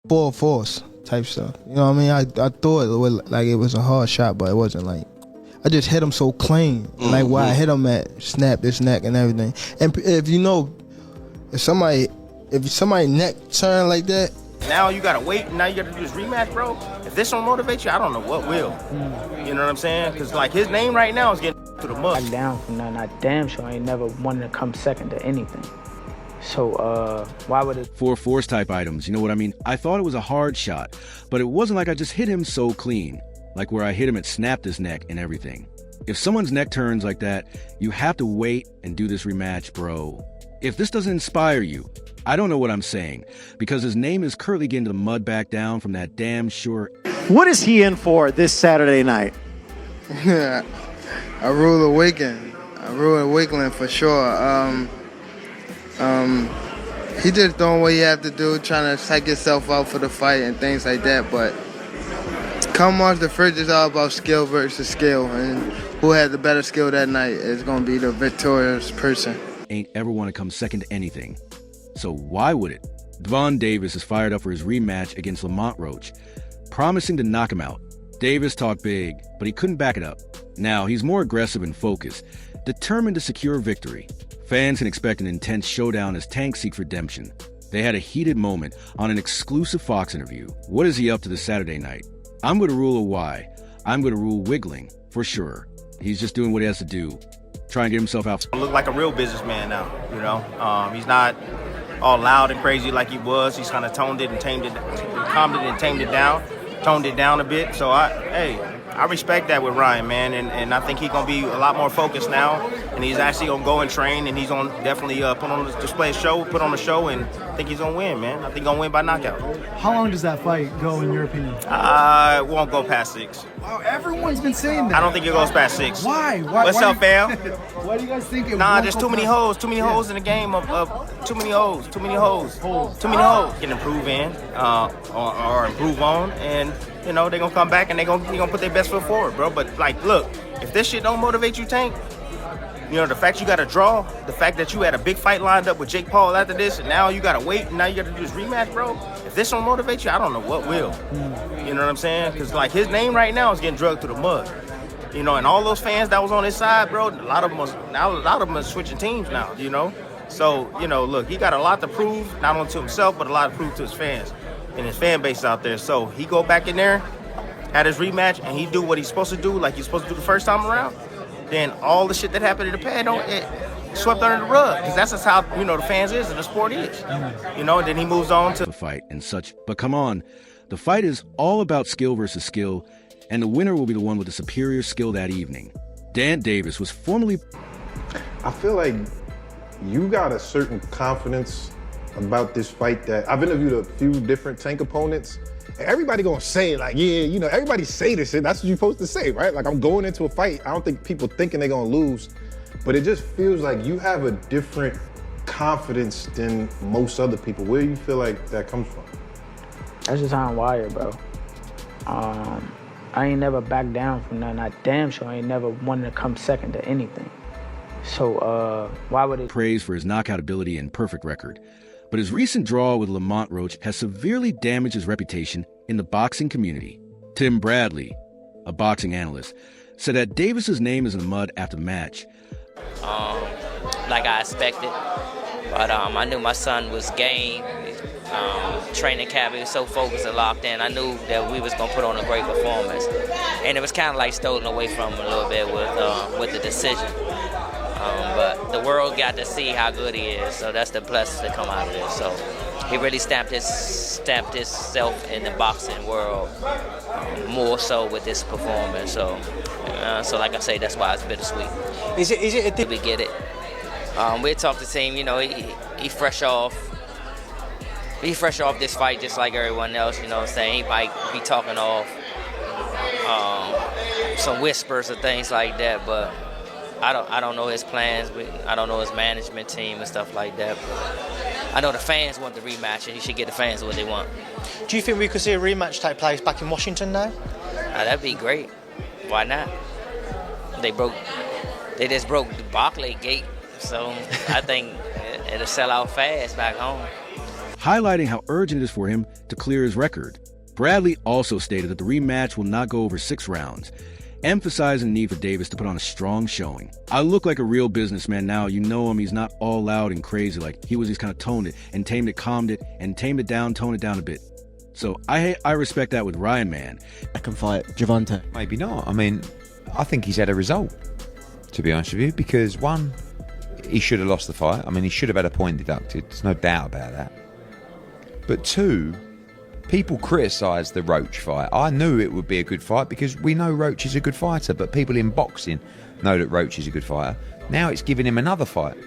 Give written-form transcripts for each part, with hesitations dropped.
full force type stuff. You know what I mean? I thought it was like it was a hard shot, but it wasn't. Like I just hit him so clean, like where I hit him at, snapped his neck and everything. And if you know, if somebody neck turn like that. Now you gotta wait. Now you gotta do this rematch, bro. If this don't motivate you, I don't know what will. You know what I'm saying? Because like his name right now is getting to the mud. Back down from nothing. I damn sure ain't never wanted to come second to anything. So why would it? 4 force type items, you know what I mean? I thought it was a hard shot, but it wasn't like I just hit him so clean, like where I hit him and snapped his neck and everything. If someone's neck turns like that, you have to wait and do this rematch, bro. If this doesn't inspire you, I don't know what I'm saying, because his name is currently getting the mud back down from that damn sure. What is he in for this Saturday night? I rule the weekend. I rule the weekend for sure. He just doing what he have to do, trying to psych himself out for the fight and things like that. But come off the fridge, it's all about skill versus skill, and who had the better skill that night is going to be the victorious person. Ain't ever want to come second to anything. So why would it? Devon Davis is fired up for his rematch against Lamont Roach, promising to knock him out. Davis talked big, but he couldn't back it up. Now he's more aggressive and focused, determined to secure victory. Fans can expect an intense showdown as Tank seeks redemption. They had a heated moment on an exclusive Fox interview. What is he up to this Saturday night? I'm going to rule a Y. I'm going to rule wiggling, for sure. He's just doing what he has to do. Try and get himself out. Look like a real businessman now, you know. He's not all loud and crazy like he was. He's kind of toned it and tamed it, calmed it and tamed it down, toned it down a bit. So I respect that with Ryan, man, and I think he's gonna be a lot more focused now, and he's actually gonna go and train, and he's gonna definitely put on a show, and I think he's gonna win, man. I think he's gonna win by knockout. How long does that fight go, in your opinion? It won't go past 6. Wow, everyone's been saying that. I don't think it goes past 6. Why? What's up, fam? Why do you guys think it Nah, won't there's go too many past- hoes in the game of too many hoes. Can improve in or improve on, and you know they're gonna come back and they're gonna put their best foot forward, bro. But like, look, if this shit don't motivate you, Tank, you know the fact you got to draw, the fact that you had a big fight lined up with Jake Paul after this, and now you got to wait, and now you got to do this rematch, bro. If this don't motivate you, I don't know what will. You know what I'm saying? Because like his name right now is getting drugged through the mud. You know, and all those fans that was on his side, bro, a lot of them are switching teams now. You know, so you know, look, he got a lot to prove, not only to himself, but a lot to prove to his fans and his fan base out there. So he go back in there, had his rematch, and he do what he's supposed to do, like he's supposed to do the first time around. Then all the shit that happened in the pad, it swept under the rug, because that's just how, you know, the fans is and the sport is. You know, and then he moves on to the fight and such. But come on, the fight is all about skill versus skill, and the winner will be the one with the superior skill that evening. Dan Davis was formerly... I feel like you got a certain confidence about this fight that I've interviewed a few different Tank opponents, and everybody gonna say like, yeah, you know, everybody say this shit. That's what you're supposed to say, right? Like, I'm going into a fight. I don't think people thinking they're gonna lose, but it just feels like you have a different confidence than most other people. Where do you feel like that comes from? That's just how I'm wired, bro. I ain't never backed down from nothing. I damn sure ain't never wanted to come second to anything. So why would it? Praise for his knockout ability and perfect record. But his recent draw with Lamont Roach has severely damaged his reputation in the boxing community. Tim Bradley, a boxing analyst, said that Davis's name is in the mud after the match. Like I expected, but I knew my son was game. Training camp, he was so focused and locked in. I knew that we was gonna put on a great performance, and it was kind of like stolen away from him a little bit with the decision. But the world got to see how good he is, so that's the blessing to come out of this. So he really stamped himself in the boxing world more so with this performance. So like I say, that's why it's bittersweet. Is it we get it? We talked to the team. You know, he fresh off. He fresh off this fight just like everyone else. You know what I'm saying? He might be talking off some whispers or things like that, but I don't know his plans. I don't know his management team and stuff like that. But I know the fans want the rematch, and he should get the fans what they want. Do you think we could see a rematch take place back in Washington now? That'd be great. Why not? They just broke the Barclay gate, so I think it'll sell out fast back home. highlighting how urgent it is for him to clear his record. Bradley also stated that the rematch will not go over 6 rounds, emphasizing the need for Davis to put on a strong showing. I look like a real businessman now. You know him. He's not all loud and crazy like he was. He's kind of toned it and tamed it, calmed it, and tamed it down, toned it down a bit. So I respect that with Ryan, man. I can fight Gervonta. Maybe not. I mean, I think he's had a result, to be honest with you, because one, he should have lost the fight. I mean, he should have had a point deducted. There's no doubt about that. But two, people criticised the Roach fight. I knew it would be a good fight because we know Roach is a good fighter, but people in boxing know that Roach is a good fighter. Now it's giving him another fight.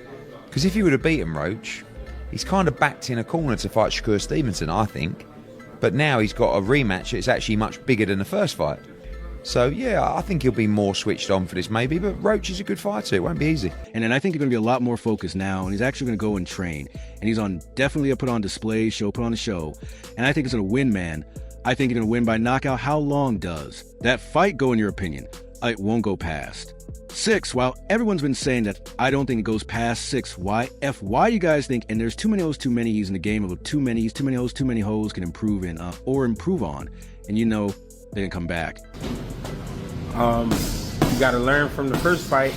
Because if he would have beaten Roach, he's kind of backed in a corner to fight Shakur Stevenson, I think. But now he's got a rematch that's actually much bigger than the first fight. So, yeah, I think he'll be more switched on for this maybe, but Roach is a good fighter. It won't be easy. And then I think he's going to be a lot more focused now, and he's actually going to go and train. And he's on definitely a put on display show, put on a show. And I think he's going to win, man. I think he's going to win by knockout. How long does that fight go, in your opinion? It won't go past 6. While everyone's been saying that I don't think it goes past 6, why do you guys think, and there's too many O's, too many E's in the game of too many O's, too many hoes can improve in or improve on. And you know, they didn't come back. You got to learn from the first fight.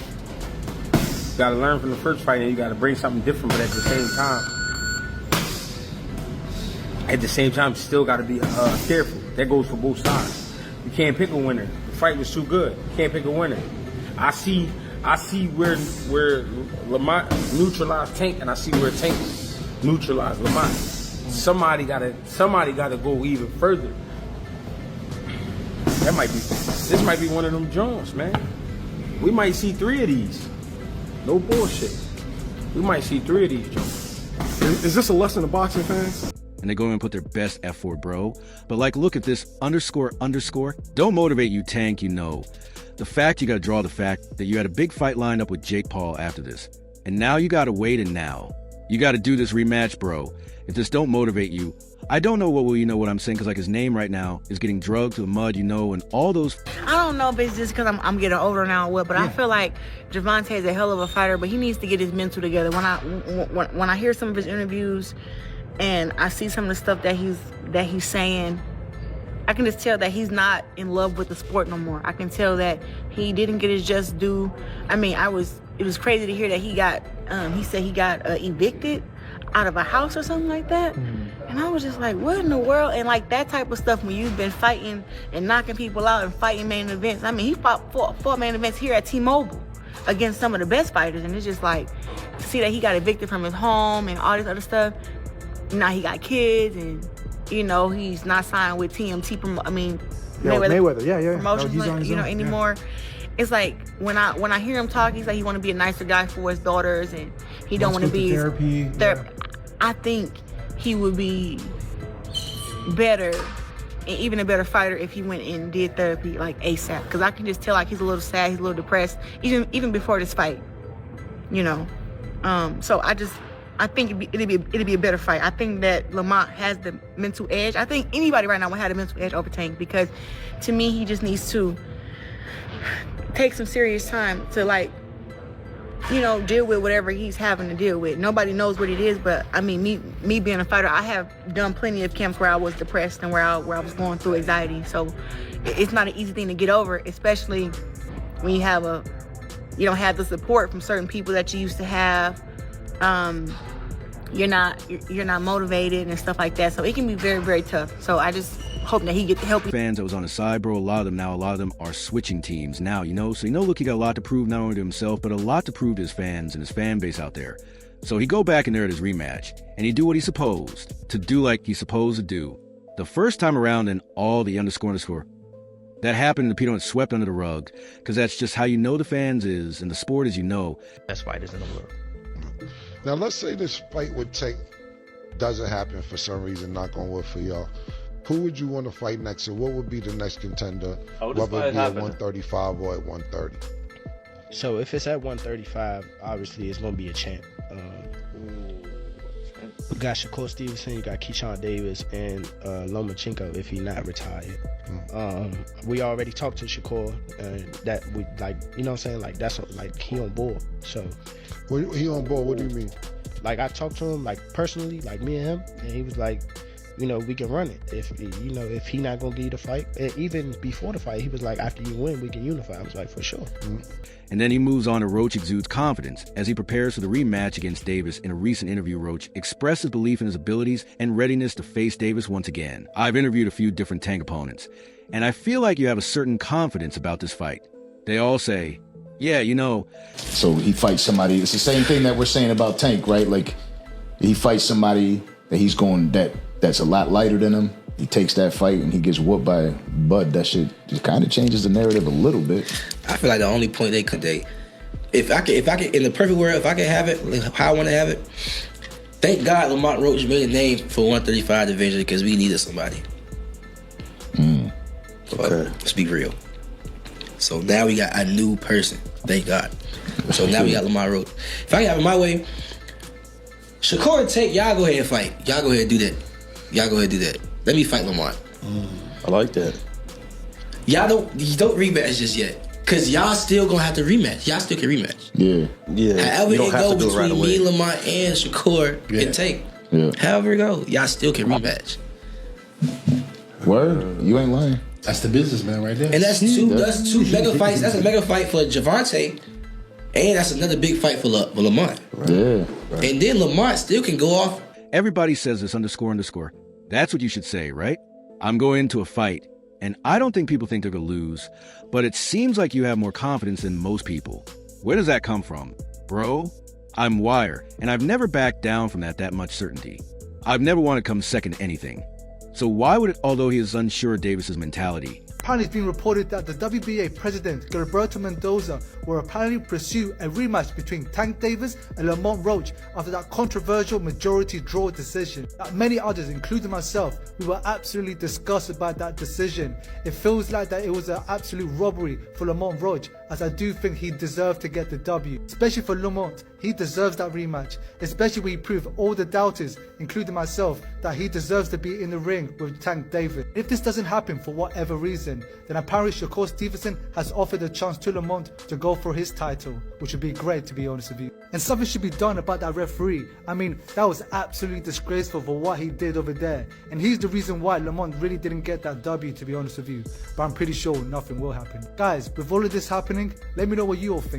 You got to learn from the first fight, and you got to bring something different. But at the same time, you still got to be careful. That goes for both sides. You can't pick a winner. The fight was too good. You can't pick a winner. I see where Lamont neutralized Tank, and I see where Tank neutralized Lamont. Somebody got to go even further. This might be one of them Jones, man. We might see 3 of these. No bullshit. We might see 3 of these Jones. Is this a lesson to boxing fans? And they go and put their best effort, bro. But like, look at this __. Don't motivate you, Tank, you know. The fact you got to draw the fact that you had a big fight lined up with Jake Paul after this. And now you got to wait, and now you got to do this rematch, bro. If this don't motivate you, I don't know what I'm saying, because like his name right now is getting drugged to the mud, you know, and all those. I don't know if it's just because I'm getting older now or what, but yeah. I feel like Gervonta is a hell of a fighter, but he needs to get his mental together. When I hear some of his interviews and I see some of the stuff that he's saying, I can just tell that he's not in love with the sport no more. I can tell that he didn't get his just due. I mean, it was crazy to hear that he said he got evicted out of a house or something like that. And I was just like, what in the world? And like that type of stuff, when you've been fighting and knocking people out and fighting main events. I mean, he fought 4 main events here at T-Mobile against some of the best fighters. And it's just like, to see that he got evicted from his home and all this other stuff. Now he got kids, and you know, he's not signed with TMT. Mayweather. Yeah. Promotions, anymore. Yeah. It's like when I hear him talk, he's like he want to be a nicer guy for his daughters, and he don't want to be therapy. Yeah. I think he would be better, and even a better fighter, if he went and did therapy like ASAP. Because I can just tell like he's a little sad, he's a little depressed, even before this fight. You know, so I think it'd be a better fight. I think that Lamont has the mental edge. I think anybody right now would have the mental edge over Tank, because to me he just needs to take some serious time to deal with whatever he's having to deal with. Nobody knows what it is, but I mean, me being a fighter, I have done plenty of camps where I was depressed and where I was going through anxiety. So it's not an easy thing to get over, especially when you don't have the support from certain people that you used to have. You're not motivated and stuff like that. So it can be very, very tough. So I just hope that he gets the help. Fans that was on his side, bro, a lot of them are switching teams now, you know. So look, he got a lot to prove, not only to himself, but a lot to prove to his fans and his fan base out there. So he go back in there at his rematch, and he do what he's supposed to do, like he's supposed to do. The first time around, in all the __ that happened, the people swept under the rug, because that's just how you know the fans is, and the sport is, you know. Best fighters in the world. Now, let's say this fight with Tank doesn't happen for some reason, knock on wood for y'all. Who would you want to fight next, and what would be the next contender, whether it be at 135 or at 130? So if it's at 135, obviously it's going to be a champ. You got Shakur Stevenson, you got Keyshawn Davis, and Lomachenko if he's not retired. We already talked to Shakur, that we like, you know what I'm saying? Like that's like he on board. So he on board. What do you mean? like I talked to him like personally, like me and him, and he was like, you know, we can run it. If you know, if he not gonna give you the fight, and even before the fight, he was like, after you win, we can unify. I was like, for sure. Mm-hmm. And then he moves on to Roach exudes confidence as he prepares for the rematch against Davis. In a recent interview, Roach expressed his belief in his abilities and readiness to face Davis once again. I've interviewed a few different Tank opponents, and I feel like you have a certain confidence about this fight. They all say, yeah, you know. So he fights somebody. It's the same thing that we're saying about Tank, right? Like, he fights somebody that that's a lot lighter than him. He takes that fight and he gets whooped by Bud. That shit just kind of changes the narrative a little bit. I feel like the only point if I could, in the perfect world, if I could have it how I want to have it, thank God Lamont Roach made a name for 135 division because we needed somebody. But let's be real. So now we got a new person. Thank God. So now we got Lamont Roach. If I can have it my way, Shakur and Tank, y'all go ahead and fight. Y'all go ahead and do that. Y'all go ahead and do that. Let me fight Lamont. I like that. Y'all don't rematch just yet. Cause y'all still gonna have to rematch. Y'all still can rematch. Yeah. However it go between me, Lamont, and Shakur and Tank. Yeah. However it go, y'all still can rematch. Word? You ain't lying. That's the businessman right there. And that's two mega fights. That's a mega fight for Gervonta, and that's another big fight for Lamont. Yeah. And then Lamont still can go off. Everybody says this __. That's what you should say, right? I'm going into a fight, and I don't think people think they're going to lose, but it seems like you have more confidence than most people. Where does that come from? Bro, I'm wire, and I've never backed down from that much certainty. I've never wanted to come second to anything. So why would it, although he is unsure of Davis's mentality? Apparently, it's been reported that the WBA president, Gervonta Mendoza, will apparently pursue a rematch between Tank Davis and Lamont Roach after that controversial majority draw decision. That many others, including myself, we were absolutely disgusted by that decision. It feels like that it was an absolute robbery for Lamont Roach, as I do think he deserved to get the W. Especially for Lamont, he deserves that rematch, especially when he proved all the doubters, including myself, that he deserves to be in the ring with Tank Davis. If this doesn't happen for whatever reason, then apparently Shakur Stevenson has offered a chance to Lamont to go for his title, which would be great, to be honest with you. And something should be done about that referee. I mean, that was absolutely disgraceful for what he did over there. And he's the reason why Lamont really didn't get that W, to be honest with you. But I'm pretty sure nothing will happen. Guys, with all of this happening, let me know what you all think.